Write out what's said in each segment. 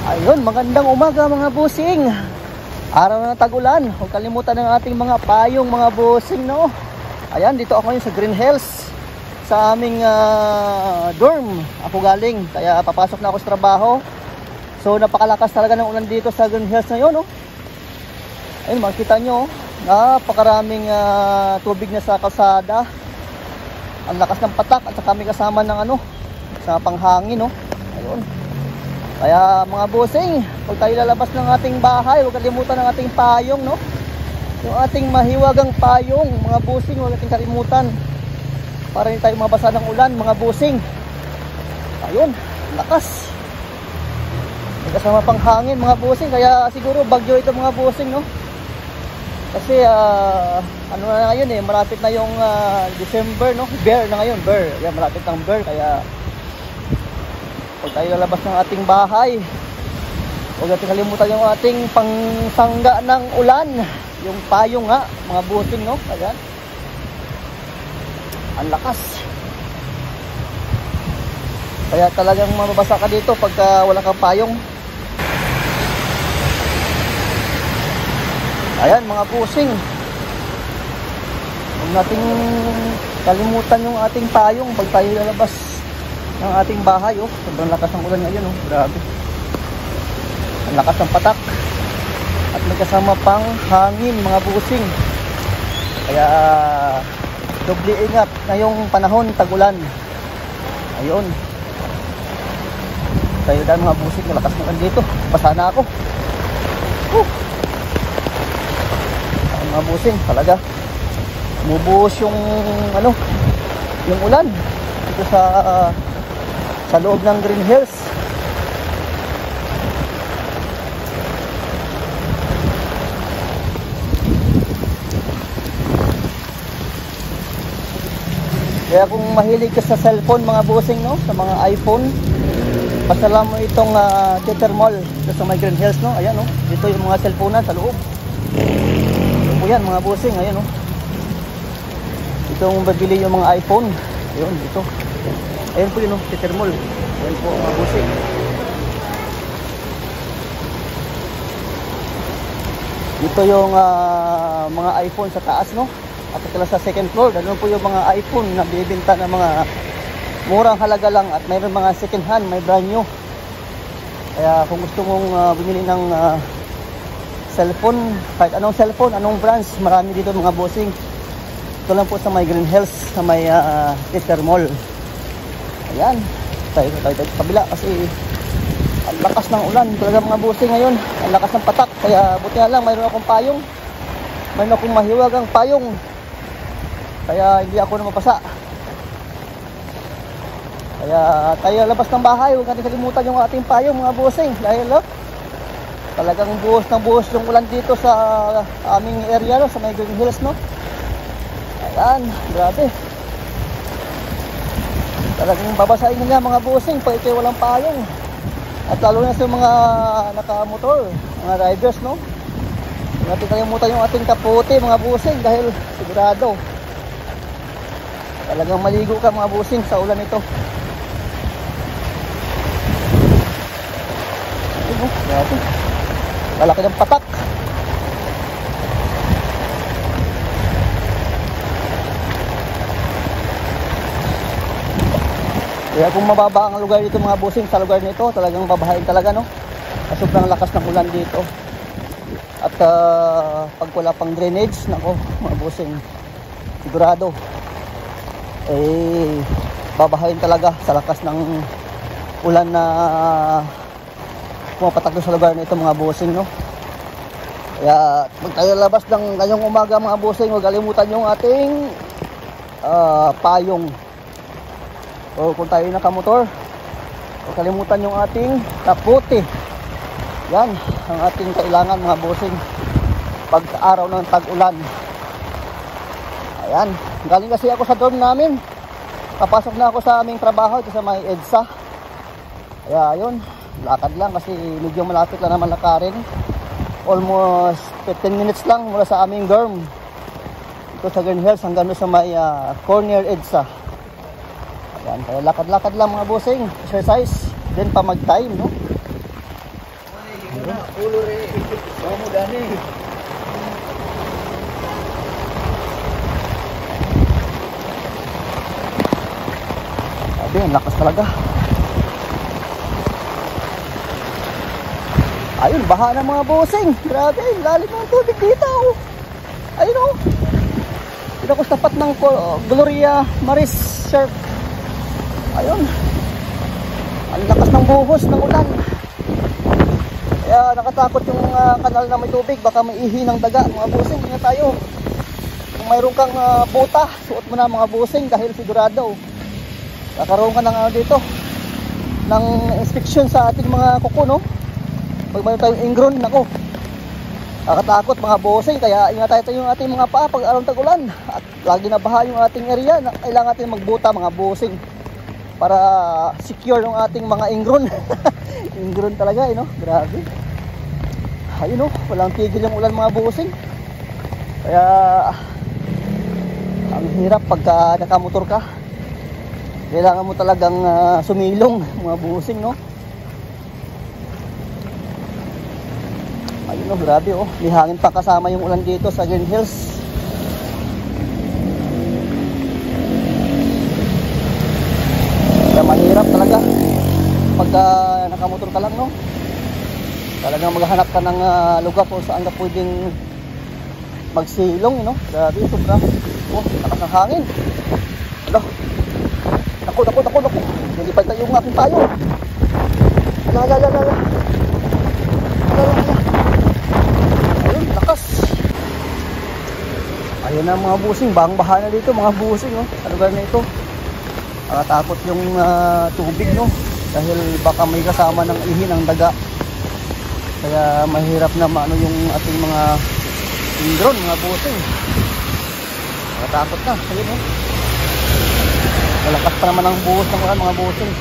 Ayun, magandang umaga mga busing. Araw na ng tag-ulan. Huwag kalimutan ng ating mga payong mga busing, no? Ayan, dito ako ngayon sa Green Hills, sa aming dorm. Ako galing, kaya papasok na ako sa trabaho. So napakalakas talaga ng ulan dito sa Green Hills ngayon, no? Ayun, makikita nyo, napakaraming tubig na sa kalsada. Ang lakas ng patak at saka may kasama ng sa panghangin, no? Ayun. Kaya mga busing, pag tayo lalabas ng ating bahay, huwag kalimutan ng ating payong, no? Yung ating mahiwagang payong, mga busing, huwag nating kalimutan para hindi tayo mabasa ng ulan, mga busing. Ayun, lakas. May kasama pang hangin, mga busing, kaya siguro bagyo ito mga busing, no? Kasi ano na ngayon malapit na yung December, no? Bear na ngayon, bear. Yan, malapit ng bear, kaya pag tayo lalabas ng ating bahay, huwag natin kalimutan yung ating pangsangga ng ulan, yung payong nga, mga busing, no? Ayan, ang lakas. Kaya talagang mababasa ka dito pagka wala kang payong. Ayan mga busing, huwag nating kalimutan yung ating payong pag tayo lalabas ng ating bahay. Sobrang lakas ng ulan ngayon, grabe. Ang lakas ng patak at may kasama pang hangin mga busing, kaya doble ingat ngayong panahon tag-ulan. Ayun, tayo daan mga busing, malakas ng ulan dito, basa na ako. Mga busing, talaga bumubuhos yung yung ulan dito sa loob ng Green Hills. Kaya kung mahilig ka sa cellphone mga busing, no, sa mga iPhone, pasala mo itong Theater Mall sa may Green Hills, no. Ayan, no, dito yung mga cellphone sa loob. Ito yan mga busing, ayan, no. Itong babili yung mga iPhone. Ayun, dito. Ayan po yun, Theater Mall. Ayan po mga busing. Dito yung mga iPhone sa taas, no? At saka sa second floor, doon po yung mga iPhone na bibenta ng mga murang halaga lang, at mayroon mga second hand, may brand new. Kaya kung gusto mong bumili ng cellphone, kahit anong cellphone, anong brands, marami dito mga busing. Ito lang po sa may Green Hills, sa may Theater Mall. Ayan, tayo sa kabila kasi ang lakas ng ulan talaga mga busing ngayon. Ang lakas ng patak, kaya buti na lang mayroon akong payong, mayroon akong mahiwagang payong, kaya hindi ako na mapasa. Kaya tayo labas ng bahay, huwag natin kalimutan yung ating payong mga busing, dahil talagang buhos ng buhos yung ulan dito sa aming area, no, sa may Green Hills, no. Ayan, grabe. Talagang babasahin nila mga busing pag ikaw walang payong. At lalo na sa mga nakamotor, mga riders, no. Huwag natin kalimutan yung ating kaputi mga busing, dahil sigurado talagang maligo ka mga busing sa ulan ito. Grabe, malaki ng patak. Kaya kung mababa ang lugar dito mga busing, sa lugar nito talagang babahain talaga, no? Kasi sobrang lakas ng ulan dito. At pag wala pang drainage, nako mga busing, sigurado babahain talaga sa lakas ng ulan na pumapatak sa lugar nito mga busing, no? Kaya pag tayo labas ng ngayong umaga mga busing, huwag kalimutan yung ating payong. O kung tayo nakamotor, huwag kalimutan yung ating kaputi. Yan ang ating kailangan mga busing pag araw ng tag-ulan. Ayan, galing kasi ako sa dorm namin, papasok na ako sa aming trabaho ito sa may EDSA. Kaya ayun, lakad lang kasi medyo malapit lang naman lakarin. Almost 15 minutes lang mula sa aming dorm ito sa Green Hills hanggang sa may corner EDSA. Yan, kaya lakad-lakad lang mga busing, exercise, then pa mag-time, no? Ulo rin. Kamu dani. Sabi, ang lakas talaga. Ayun, baha ng mga bossing. Grabe, lalim ng tubig dito. Ayun o. Dito ko sa tapat ng Gloria Maris Surf. Ayun. Ang lakas ng buhos ng ulan. Kaya nakatakot yung kanal na may tubig. Baka may ihi ng daga. Mga bossing, ingat tayo. Kung mayroon kang buta, suot mo na mga bossing dahil sigurado kakaroon ka ng dito ng inspection sa ating mga kuko, no? Pag mayroon tayong ingron, nako, nakatakot mga bossing. Kaya ingat tayo yung ating mga paa pag araw tag-ulan. At lagi na baha yung ating area. Kailangan natin magbuta mga bossing para secure yung ating mga ingron. Ingron talaga, no? Grabe. Ayun, no? Walang tigil yung ulan mga bossing. Kaya ang hirap pagka nakamotor ka. Kailangan mo talagang sumilong mga bossing, no? Ayun, no? Grabe, oh. May hangin pa kasama yung ulan dito sa Green Hills. Kaya mahirap talaga pagka nakamotor ka lang, no? Talagang maghanap ka ng lugar kung saan ka pwedeng magsilong, no? Grabe, sobra. Oh, lakas ng hangin. Ano? Naku. Hindi pa tayo yung aking tayo. Ala. Ayun, lakas. Ayun na mga busing. Bahang baha na dito mga busing, no? Sa lugar na ito. Nakatakot yung tubig, no? Dahil baka may kasama ng ihi ng daga. Kaya mahirap na maano yung ating mga indron, mga busing. Nakatakot na. Ayun, no? Malakas pa naman ang buhos ng ulan mga busing.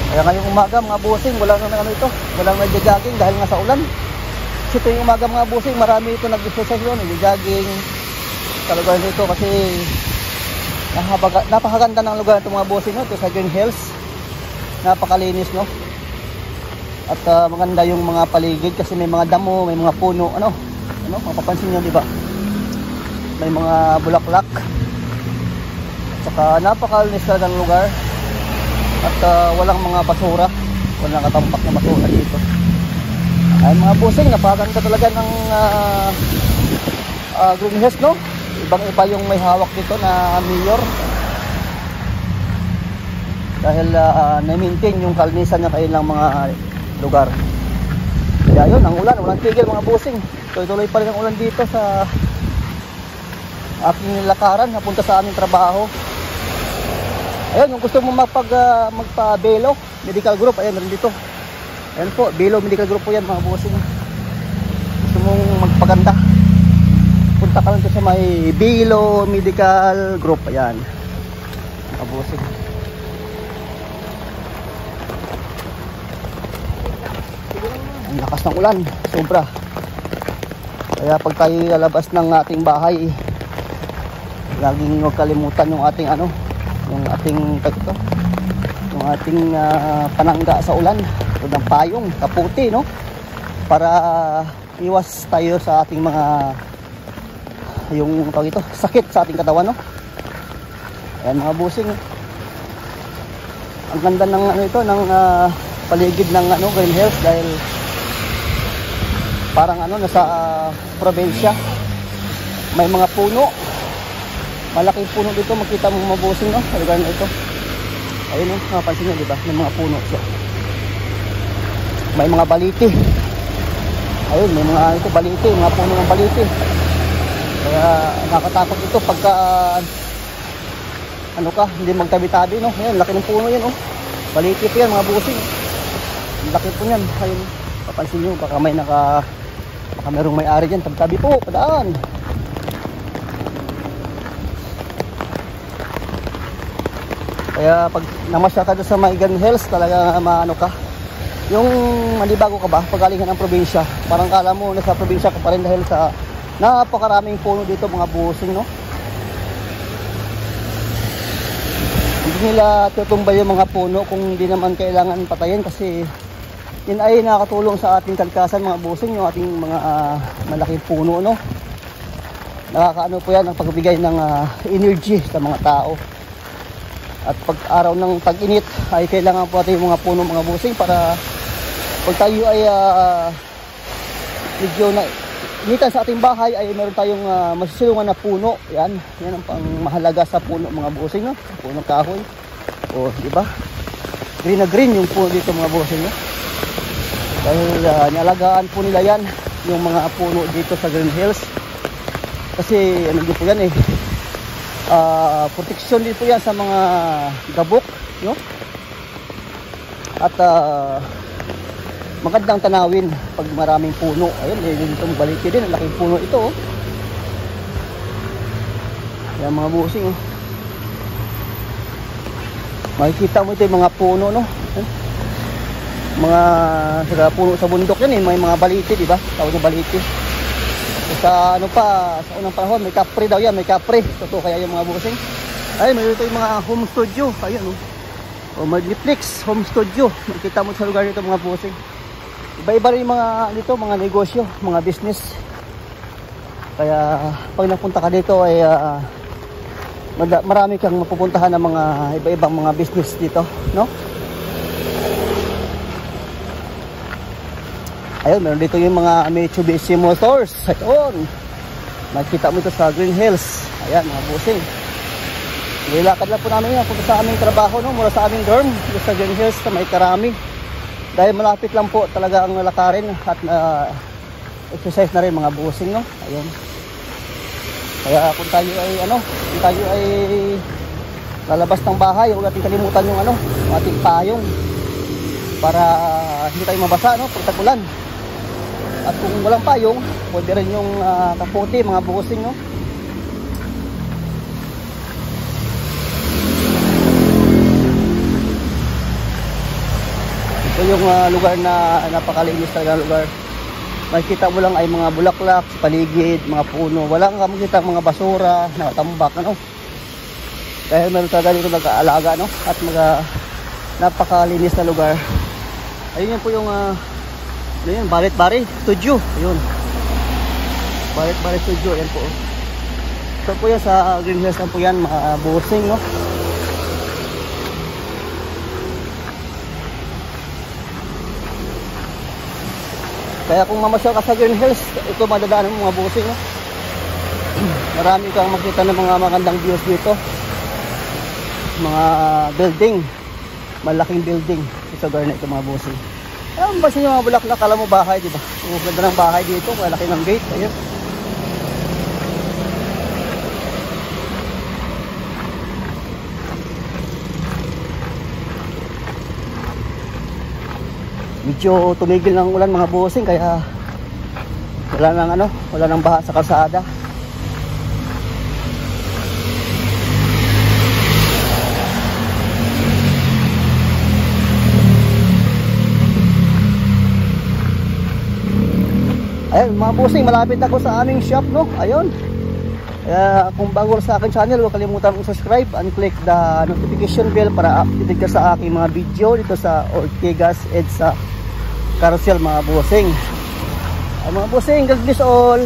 Kaya ngayong umaga mga busing, walang nag-jogging dahil nga sa ulan. Kasi tuwing umaga mga busing, marami ito nag-exercise yun, nag-jogging sa lugar nito kasi napakaganda ng lugar nito mga busing, no? Ito sa Green Hills, napakalinis, no? At maganda yung mga paligid kasi may mga damo, may mga puno, ano mapapansin nyo, di ba? May mga bulaklak. Saka napakalinis na ng lugar. At walang mga basura. Walang katampak na basura dito. Ay mga busing, napakaganda talaga ng Green Hills, no? Ibang iba yung may hawak dito na mayor. Dahil na-maintain yung kalinisan ng kanilang mga lugar. Kaya yun, ang ulan, walang tigil mga busing. Tuloy-tuloy pa rin ang ulan dito sa aking lakaran, napunta sa aming trabaho. Ayun, kung gusto mo magpa-Belo Medical Group, ayan rin dito. Ayan po, Belo Medical Group po yan mga bossing. Gusto mong magpaganda, punta ka lang sa may Belo Medical Group, ayan mga bossing. Ang lakas ng ulan, sobra. Kaya pag tayo lalabas ng ating bahay, laging huwag kalimutan yung ating yung ating panangga sa ulan, o ng payong, kaputi, no? Para iwas tayo sa ating mga yung sakit sa ating katawan, no? Ayan mga busing. Ang ganda ng ng paligid ng Green Hills dahil parang nasa probinsya. May mga puno. Malaking puno dito, makita mo mabusing, no? Sa lugar na ito. Ayun, no? Mapansin nyo, diba? May mga puno. So, may mga baliti. Ayun, may mga baliti. Mga puno ng baliti. Kaya nakatakot ito pagka hindi magtabi-tabi, no? Ayun, laki ng puno yan, oh. Baliti po yan, mga busing. Laki po yan. Ayun, papansin nyo, baka mayroong may-ari dyan. Tabi po, padaan. Kaya pag namasya ka doon sa may Green Hills, talaga yung manibago ka ba pag galing ka ng probinsya, parang kala mo nasa probinsya ka pa rin dahil sa napakaraming puno dito mga busing, no? Hindi nila tutumbay yung mga puno kung hindi naman kailangan patayin, kasi yun ay nakakatulong sa ating kalikasan mga bossing, yung ating mga malaking puno, no? Nakakaano po yan ang pagbigay ng energy sa mga tao. At pag araw ng tag-init ay kailangan po natin yung mga puno mga bossing, para pag tayo ay medyo na initan sa ating bahay ay meron tayong masusulungan na puno. Yan ang pang mahalaga sa puno mga bossing, no? Punong kahoy. O, di ba? Green na green yung puno dito mga bossing, no? Dahil nialagaan po nila yan, yung mga puno dito sa Green Hills. Kasi ano din po yan protection din po yan sa mga gabok, no? At magandang tanawin pag maraming puno. Ayun, itong baliti din, ang laking puno ito, oh. Yan mga bossing, oh. Makikita mo ito yung mga puno, no? Mga puno sa bundok yan, may mga baliti, di ba? Tawag na baliti. Sa ano pa, sa unang panahon, may kapre daw yan, may kapre. Totoo kaya yung mga bossing. Ay, may ito yung mga home studio. Ayun, oh. O Magniplix home studio. Makikita mo sa lugar nito mga bossing. Iba-iba rin mga dito, mga negosyo, mga business. Kaya pag napunta ka dito ay marami kang mapupuntahan ng mga iba-ibang mga business dito, no? Ayun, meron dito yung mga Mitsubishi Motors. Ayun, makikita mo ito sa Green Hills. Ayan mga bossing, nilakad lang po namin yan punta sa aming trabaho, no? Mula sa aming dorm dito sa Green Hills sa May Karami. Dahil malapit lang po talaga ang lakarin at exercise na rin mga bossing, no? Ayun. Kaya kung tayo ay lalabas ng bahay, huwag natin kalimutan yung yung ating payong para hindi tayo mabasa, no? Pag tag-ulan. At kung walang payong, pwede rin yung kaputi mga bossing, no? Ito yung lugar na napakalinis talaga lugar. Makikita mo lang ay mga bulaklak, paligid, mga puno. Wala kang makikita mga basura, nakatambak, ano? Dahil meron talaga dito nag-aalaga, no? At napakalinis na lugar. Ayun po yung ayun, Barit-Bari Studio. Ayun. Barit-Bari Studio, yan po. Ito po yan sa Green Hills po yan, mga bossing, no? Kaya kung mamasyal ka sa Green Hills, ito madadaanan mo mga bossing, no? Marami kang makita ng mga magandang views dito. Mga building, malaking building sa lugar na ito mga bossing. Ayun, basta yung mga bulaklak, kala mo bahay, di ba? Ang ganda ng bahay dito, malaki ng gate. Ayun. Medyo tumigil ng ulan mga bossing, kaya wala nang baha sa kalsada. Ayun mga bossing, malapit na ako sa aming shop, no? Ayun. Kung bago sa aking channel, huwag kalimutan mong subscribe and click the notification bell para updated ka sa aking mga video dito sa Ortigas EDSA Carousel mga bossing. Mga bossing, God bless all.